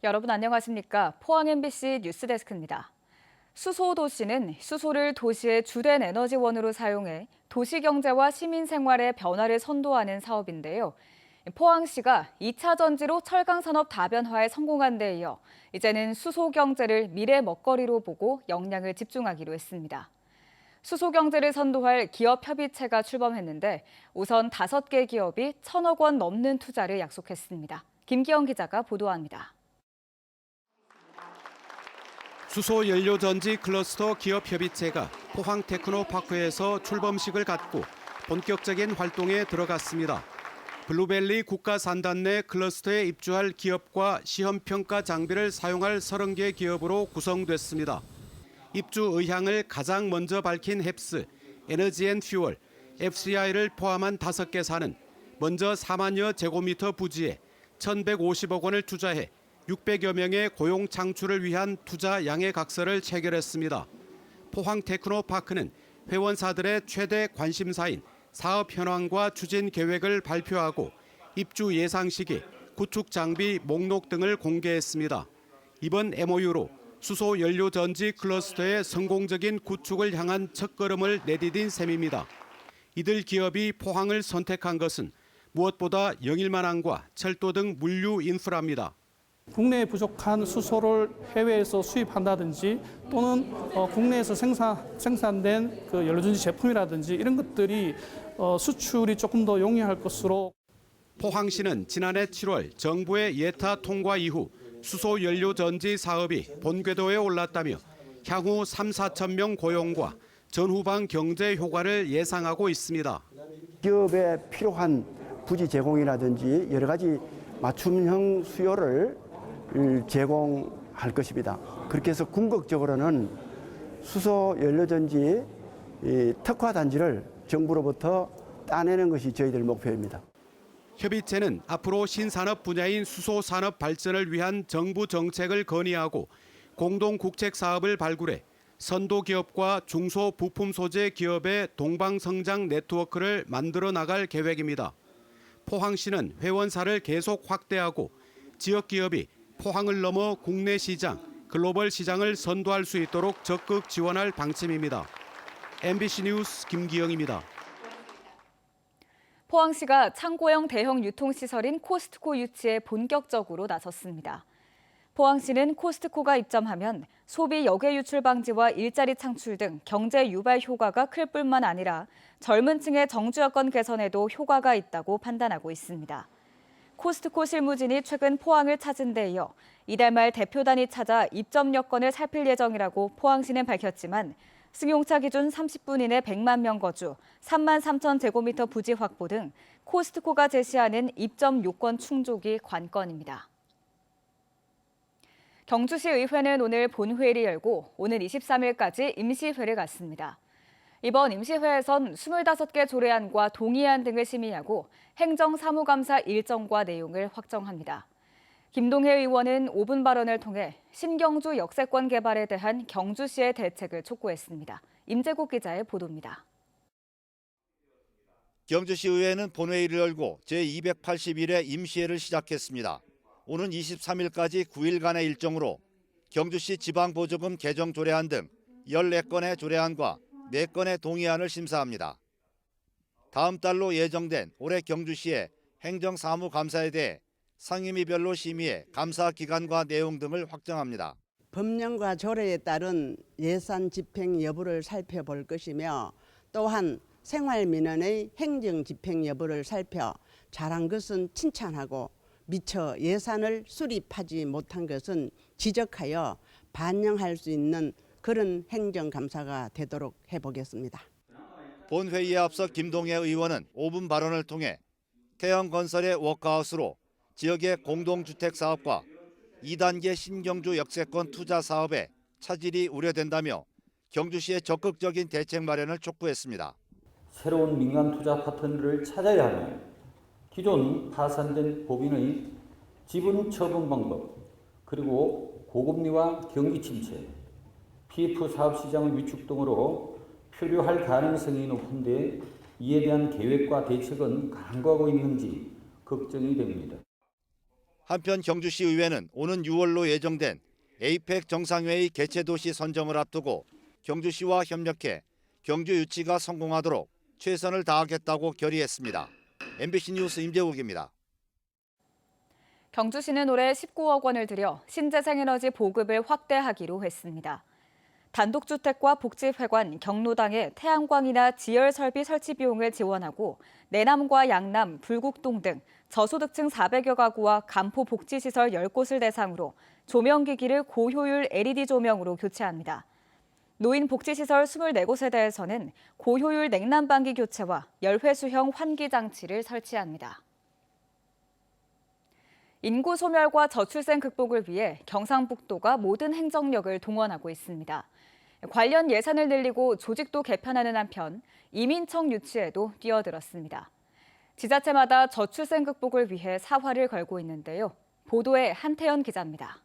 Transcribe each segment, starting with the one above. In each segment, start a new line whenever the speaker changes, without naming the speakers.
여러분 안녕하십니까? 포항 MBC 뉴스데스크입니다. 수소도시는 수소를 도시의 주된 에너지원으로 사용해 도시경제와 시민생활의 변화를 선도하는 사업인데요. 포항시가 2차 전지로 철강산업 다변화에 성공한 데 이어 이제는 수소경제를 미래 먹거리로 보고 역량을 집중하기로 했습니다. 수소경제를 선도할 기업협의체가 출범했는데 우선 5개 기업이 1,000억 원 넘는 투자를 약속했습니다. 김기영 기자가 보도합니다.
수소연료전지 클러스터 기업협의체가 포항 테크노파크에서 출범식을 갖고 본격적인 활동에 들어갔습니다. 블루벨리 국가산단 내 클러스터에 입주할 기업과 시험평가 장비를 사용할 30개 기업으로 구성됐습니다. 입주 의향을 가장 먼저 밝힌 헵스, 에너지앤퓨얼, FCI를 포함한 5개사는 먼저 4만여 제곱미터 부지에 1,150억 원을 투자해 600여 명의 고용 창출을 위한 투자 양해각서를 체결했습니다. 포항 테크노파크는 회원사들의 최대 관심사인 사업 현황과 추진 계획을 발표하고 입주 예상 시기, 구축 장비 목록 등을 공개했습니다. 이번 MOU로 수소 연료 전지 클러스터의 성공적인 구축을 향한 첫걸음을 내디딘 셈입니다. 이들 기업이 포항을 선택한 것은 무엇보다 영일만항과 철도 등 물류 인프라입니다.
국내에 부족한 수소를 해외에서 수입한다든지 또는 국내에서 생산된 그 연료전지 제품이라든지 이런 것들이 수출이 조금 더 용이할 것으로.
포항시는 지난해 7월 정부의 예타 통과 이후 수소 연료 전지 사업이 본궤도에 올랐다며 향후 3, 4천 명 고용과 전후방 경제 효과를 예상하고 있습니다.
기업에 필요한 부지 제공이라든지 여러 가지 맞춤형 수요를 제공할 것입니다. 그렇게 해서 궁극적으로는 수소 연료전지 특화 단지를 정부로부터 따내는 것이 저희들 목표입니다.
협의체는 앞으로 신산업 분야인 수소 산업 발전을 위한 정부 정책을 건의하고 공동 국책 사업을 발굴해 선도 기업과 중소 부품 소재 기업의 동방 성장 네트워크를 만들어 나갈 계획입니다. 포항시는 회원사를 계속 확대하고 지역 기업이 포항을 넘어 국내 시장, 글로벌 시장을 선도할 수 있도록 적극 지원할 방침입니다. MBC 뉴스 김기영입니다.
포항시가 창고형 대형 유통시설인 코스트코 유치에 본격적으로 나섰습니다. 포항시는 코스트코가 입점하면 소비 역외 유출 방지와 일자리 창출 등 경제 유발 효과가 클 뿐만 아니라 젊은 층의 정주 여건 개선에도 효과가 있다고 판단하고 있습니다. 코스트코 실무진이 최근 포항을 찾은 데 이어 이달 말 대표단이 찾아 입점 여건을 살필 예정이라고 포항시는 밝혔지만 승용차 기준 30분 이내 100만 명 거주, 3만 3천 제곱미터 부지 확보 등 코스트코가 제시하는 입점 요건 충족이 관건입니다. 경주시 의회는 오늘 본회의를 열고 오는 23일까지 임시회를 갖습니다. 이번 임시회에선 25개 조례안과 동의안 등을 심의하고 행정사무감사 일정과 내용을 확정합니다. 김동혜 의원은 5분 발언을 통해 신경주 역세권 개발에 대한 경주시의 대책을 촉구했습니다. 임재국 기자의 보도입니다.
경주시 의회는 본회의를 열고 제281회 임시회를 시작했습니다. 오는 23일까지 9일간의 일정으로 경주시 지방보조금 개정 조례안 등 14건의 조례안과 4건의 동의안을 심사합니다. 다음 달로 예정된 올해 경주시의 행정사무감사에 대해 상임위별로 심의해 감사 기간과 내용 등을 확정합니다.
법령과 조례에 따른 예산 집행 여부를 살펴볼 것이며 또한 생활민원의 행정 집행 여부를 살펴 잘한 것은 칭찬하고 미처 예산을 수립하지 못한 것은 지적하여 반영할 수 있는 그런 행정감사가 되도록 해보겠습니다.
본회의에 앞서 김동혜 의원은 5분 발언을 통해 태형건설의 워크하우스로 지역의 공동주택 사업과 2단계 신경주 역세권 투자 사업에 차질이 우려된다며 경주시의 적극적인 대책 마련을 촉구했습니다.
새로운 민간 투자 파트너를 찾아야 하며 기존 파산된 법인의 지분 처분 방법, 그리고 고금리와 경기 침체, PF 사업 시장의 위축 등으로 표류할 가능성이 높은데 이에 대한 계획과 대책은 강구하고 있는지 걱정이 됩니다.
한편 경주시 의회는 오는 6월로 예정된 에이펙 정상회의 개최 도시 선정을 앞두고 경주시와 협력해 경주 유치가 성공하도록 최선을 다하겠다고 결의했습니다. MBC 뉴스 임재욱입니다.
경주시는 올해 19억 원을 들여 신재생에너지 보급을 확대하기로 했습니다. 단독주택과 복지회관, 경로당의 태양광이나 지열 설비 설치 비용을 지원하고 내남과 양남, 불국동 등 저소득층 400여 가구와 간포 복지시설 10곳을 대상으로 조명기기를 고효율 LED 조명으로 교체합니다. 노인 복지시설 24곳에 고효율 냉난방기 교체와 열회수형 환기 장치를 설치합니다. 인구 소멸과 저출생 극복을 위해 경상북도가 모든 행정력을 동원하고 있습니다. 관련 예산을 늘리고 조직도 개편하는 한편 이민청 유치에도 뛰어들었습니다. 지자체마다 저출생 극복을 위해 사활을 걸고 있는데요. 보도에 한태연 기자입니다.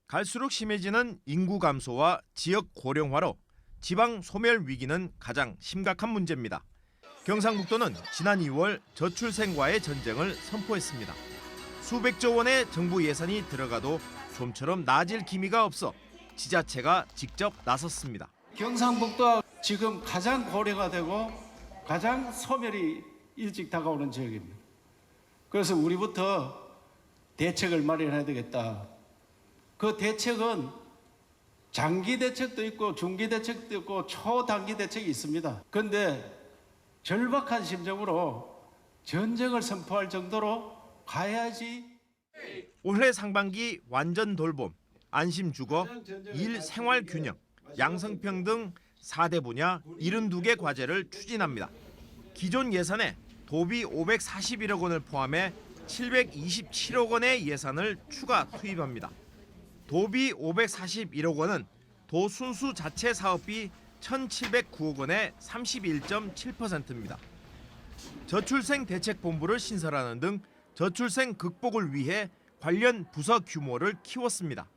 갈수록 심해지는 인구 감소와 지역 고령화로 지방 소멸 위기는 가장 심각한 문제입니다. 경상북도는 지난 2월 저출생과의 전쟁을 선포했습니다. 수백조 원의 정부 예산이 들어가도 좀처럼 나아질 기미가 없어 지자체가 직접 나섰습니다.
경상북도가 지금 가장 고령화 되고 가장 소멸이 일찍 다가오는 지역입니다. 그래서 우리부터 대책을 마련해야 되겠다. 그 대책은 장기 대책도 있고 중기 대책도 있고 초단기 대책이 있습니다. 그런데 절박한 심정으로 전쟁을 선포할 정도로 가야지.
올해 상반기 완전 돌봄, 안심주거, 일 생활 균형, 양성평등 4대 분야 72개 과제를 추진합니다. 기존 예산에 도비 541억 원을 포함해 727억 원의 예산을 추가 투입합니다. 도비 541억 원은 도 순수 자체 사업비 1,709억 원의 31.7%입니다. 저출생 대책본부를 신설하는 등 저출생 극복을 위해 관련 부서 규모를 키웠습니다.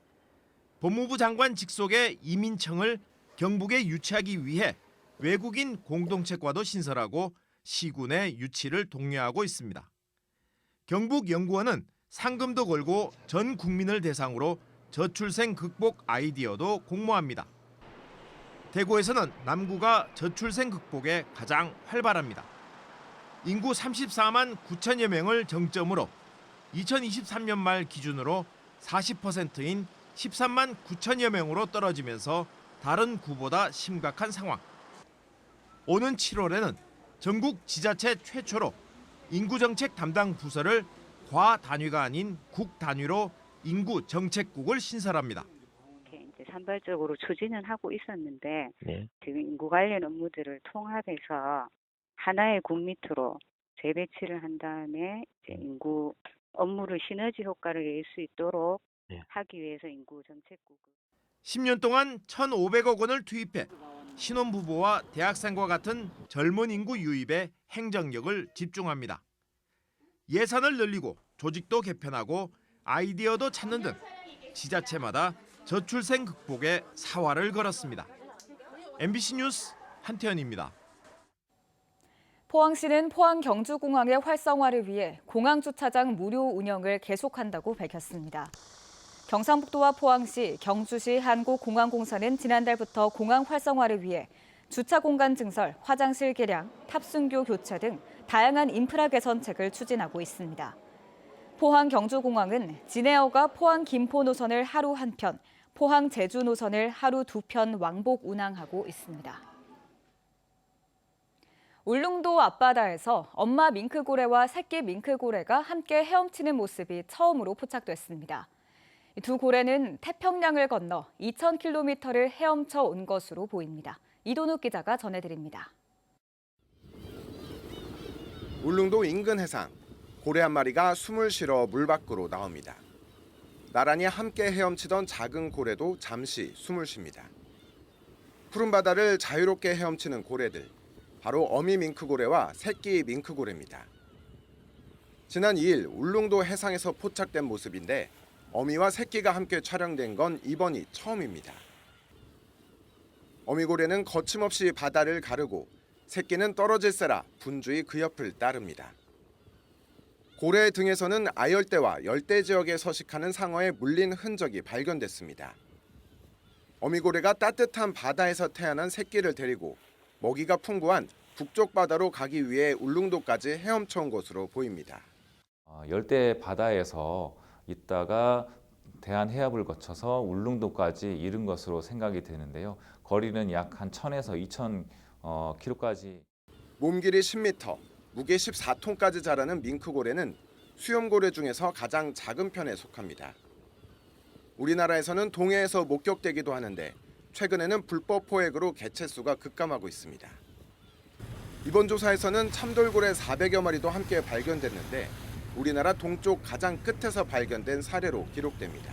법무부 장관 직속의 이민청을 경북에 유치하기 위해 외국인 공동체과도 신설하고 시군의 유치를 독려하고 있습니다. 경북연구원은 상금도 걸고 전 국민을 대상으로 저출생 극복 아이디어도 공모합니다. 대구에서는 남구가 저출생 극복에 가장 활발합니다. 인구 34만 9천여 명을 정점으로 2023년 말 기준으로 40%인 13만 9천여 명으로 떨어지면서 다른 구보다 심각한 상황. 오는 7월에는 전국 지자체 최초로 인구정책 담당 부서를 과단위가 아닌 국단위로 인구정책국을 신설합니다.
이제 산발적으로 추진은 하고 있었는데 지금 인구 관련 업무들을 통합해서 하나의 국 밑으로 재배치를 한 다음에 이제 인구 업무를 시너지 효과를 낼 수 있도록 하기 위해서 인구정책국을
10년 동안 1,500억 원을 투입해 신혼부부와 대학생과 같은 젊은 인구 유입에 행정력을 집중합니다. 예산을 늘리고 조직도 개편하고 아이디어도 찾는 등 지자체마다 저출생 극복에 사활을 걸었습니다. MBC 뉴스 한태현입니다.
포항시는 포항 경주공항의 활성화를 위해 공항주차장 무료 운영을 계속한다고 밝혔습니다. 경상북도와 포항시, 경주시 한국공항공사는 지난달부터 공항 활성화를 위해 주차 공간 증설, 화장실 개량, 탑승교 교체 등 다양한 인프라 개선책을 추진하고 있습니다. 포항 경주공항은 진에어가 포항 김포 노선을 하루 한 편, 포항 제주 노선을 하루 2편 왕복 운항하고 있습니다. 울릉도 앞바다에서 엄마 밍크고래와 새끼 밍크고래가 함께 헤엄치는 모습이 처음으로 포착됐습니다. 두 고래는 태평양을 건너 2,000km를 헤엄쳐 온 것으로 보입니다. 이동욱 기자가 전해드립니다.
울릉도 인근 해상, 고래 한 마리가 숨을 쉬러 물 밖으로 나옵니다. 나란히 함께 헤엄치던 작은 고래도 잠시 숨을 쉽니다. 푸른 바다를 자유롭게 헤엄치는 고래들, 바로 어미 밍크고래와 새끼 밍크고래입니다. 지난 2일 울릉도 해상에서 포착된 모습인데 어미와 새끼가 함께 촬영된 건 이번이 처음입니다. 어미고래는 거침없이 바다를 가르고 새끼는 떨어질세라 분주히 그 옆을 따릅니다. 고래 등에서는 아열대와 열대 지역에 서식하는 상어의 물린 흔적이 발견됐습니다. 어미고래가 따뜻한 바다에서 태어난 새끼를 데리고 먹이가 풍부한 북쪽 바다로 가기 위해 울릉도까지 헤엄쳐 온 것으로 보입니다.
열대 바다에서 있다가 대한해협을 거쳐서 울릉도까지 이른 것으로 생각이 되는데요. 거리는 약 한 1000에서 2000km까지.
몸 길이 10m, 무게 14톤까지 자라는 밍크고래는 수염고래 중에서 가장 작은 편에 속합니다. 우리나라에서는 동해에서 목격되기도 하는데 최근에는 불법 포획으로 개체수가 급감하고 있습니다. 이번 조사에서는 참돌고래 400여 마리도 함께 발견됐는데 우리나라 동쪽 가장 끝에서 발견된 사례로 기록됩니다.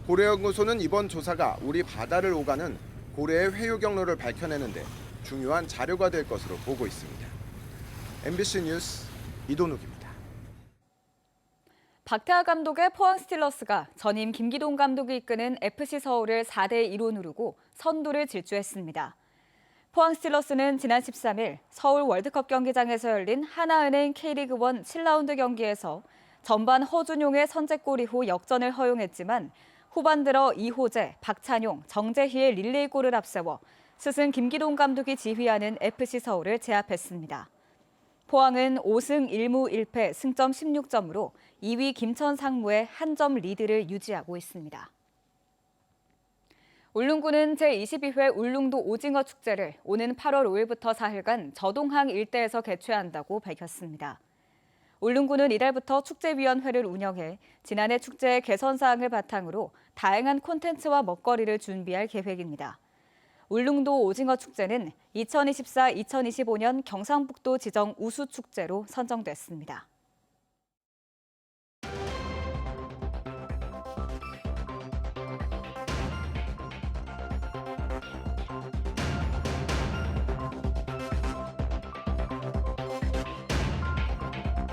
고래연구소는 이번 조사가 우리 바다를 오가는 고래의 회유 경로를 밝혀내는데 중요한 자료가 될 것으로 보고 있습니다. MBC 뉴스 이동욱입니다.
박태하 감독의 포항 스틸러스가 전임 김기동 감독이 이끄는 FC 서울을 4대2로 누르고 선두를 질주했습니다. 포항 스틸러스는 지난 13일 서울 월드컵 경기장에서 열린 하나은행 K리그1 7라운드 경기에서 전반 허준용의 선제골 이후 역전을 허용했지만 후반 들어 이호재, 박찬용, 정재희의 릴레이골을 앞세워 스승 김기동 감독이 지휘하는 FC 서울을 제압했습니다. 포항은 5승 1무 1패 승점 16점으로 2위 김천 상무의 한 점 리드를 유지하고 있습니다. 울릉군은 제22회 울릉도 오징어 축제를 오는 8월 5일부터 4일간 저동항 일대에서 개최한다고 밝혔습니다. 울릉군은 이달부터 축제위원회를 운영해 지난해 축제의 개선 사항을 바탕으로 다양한 콘텐츠와 먹거리를 준비할 계획입니다. 울릉도 오징어 축제는 2024-2025년 경상북도 지정 우수축제로 선정됐습니다.